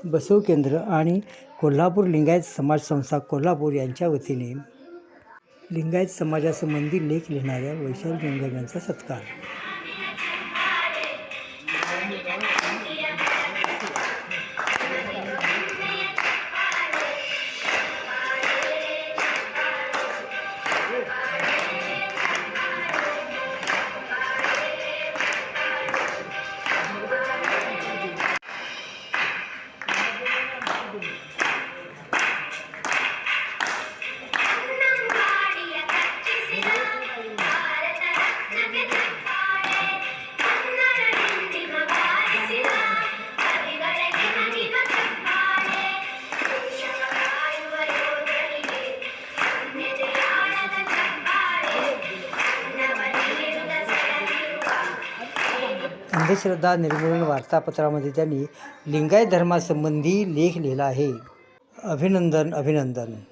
बसव केंद्र आणि कोल्हापूर लिंगायत समाज संस्था कोल्हापूर यांच्या वतीने लिंगायत समाजासंबंधी लेख लिहिणाऱ्या वैशाली जंगम यांचा सत्कार. अंधश्रद्धा निर्मूलन वार्तापत्रामध्ये त्यांनी लिंगायत धर्मासंबंधी लेख लिहिला आहे. अभिनंदन.